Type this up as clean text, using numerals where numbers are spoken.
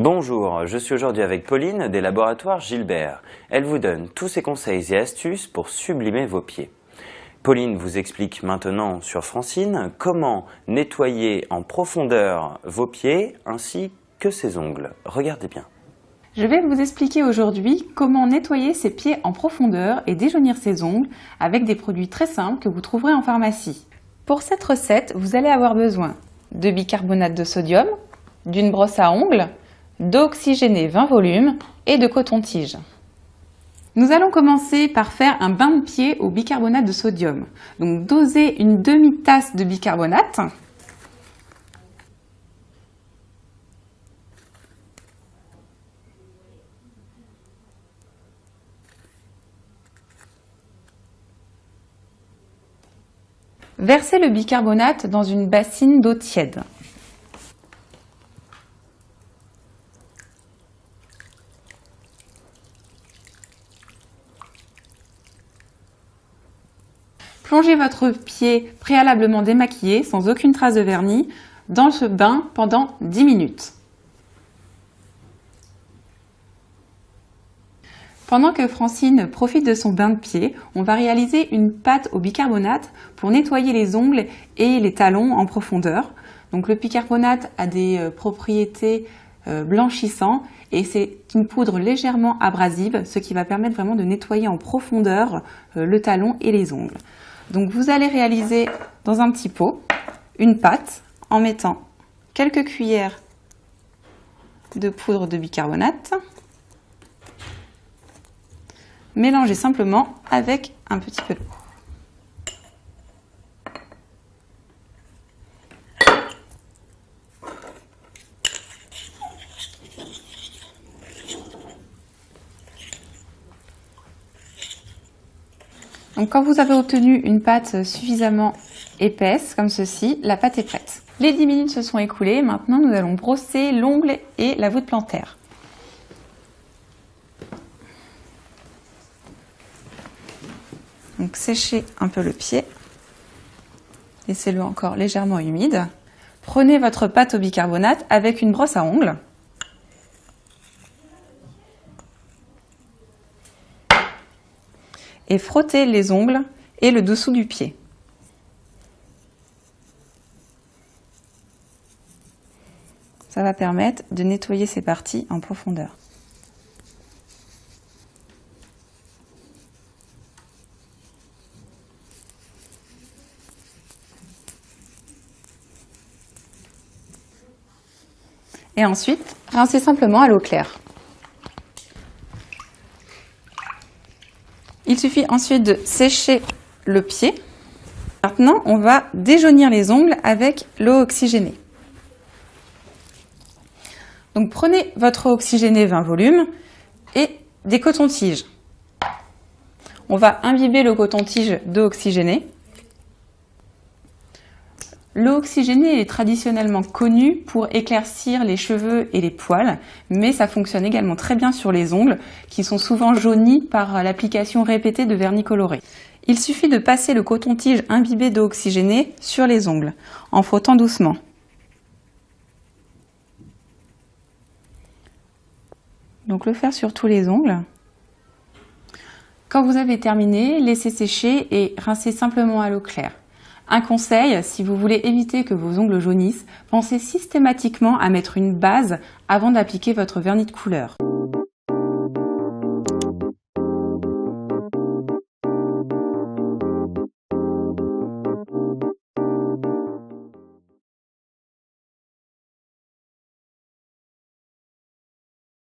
Bonjour, je suis aujourd'hui avec Pauline des laboratoires Gilbert. Elle vous donne tous ses conseils et astuces pour sublimer vos pieds. Pauline vous explique maintenant sur Francine comment nettoyer en profondeur vos pieds ainsi que ses ongles. Regardez bien. Je vais vous expliquer aujourd'hui comment nettoyer ses pieds en profondeur et déjaunir ses ongles avec des produits très simples que vous trouverez en pharmacie. Pour cette recette, vous allez avoir besoin de bicarbonate de sodium, d'une brosse à ongles, d'eau oxygénée 20 volumes et de coton-tige. Nous allons commencer par faire un bain de pied au bicarbonate de sodium. Donc dosez une demi-tasse de bicarbonate. Versez le bicarbonate dans une bassine d'eau tiède. Plongez votre pied préalablement démaquillé, sans aucune trace de vernis, dans ce bain pendant 10 minutes. Pendant que Francine profite de son bain de pied, on va réaliser une pâte au bicarbonate pour nettoyer les ongles et les talons en profondeur. Donc le bicarbonate a des propriétés blanchissantes et c'est une poudre légèrement abrasive, ce qui va permettre vraiment de nettoyer en profondeur le talon et les ongles. Donc vous allez réaliser dans un petit pot une pâte en mettant quelques cuillères de poudre de bicarbonate. Mélangez simplement avec un petit peu d'eau. Donc quand vous avez obtenu une pâte suffisamment épaisse, comme ceci, la pâte est prête. Les 10 minutes se sont écoulées, maintenant nous allons brosser l'ongle et la voûte plantaire. Donc séchez un peu le pied, laissez-le encore légèrement humide. Prenez votre pâte au bicarbonate avec une brosse à ongles. Et frottez les ongles et le dessous du pied. Ça va permettre de nettoyer ces parties en profondeur. Et ensuite, rincez simplement à l'eau claire. Il suffit ensuite de sécher le pied. Maintenant, on va déjaunir les ongles avec l'eau oxygénée. Donc prenez votre eau oxygénée 20 volumes et des cotons-tiges. On va imbiber le coton-tige d'eau oxygénée. L'eau oxygénée est traditionnellement connue pour éclaircir les cheveux et les poils, mais ça fonctionne également très bien sur les ongles, qui sont souvent jaunis par l'application répétée de vernis coloré. Il suffit de passer le coton-tige imbibé d'eau oxygénée sur les ongles, en frottant doucement. Donc le faire sur tous les ongles. Quand vous avez terminé, laissez sécher et rincez simplement à l'eau claire. Un conseil, si vous voulez éviter que vos ongles jaunissent, pensez systématiquement à mettre une base avant d'appliquer votre vernis de couleur.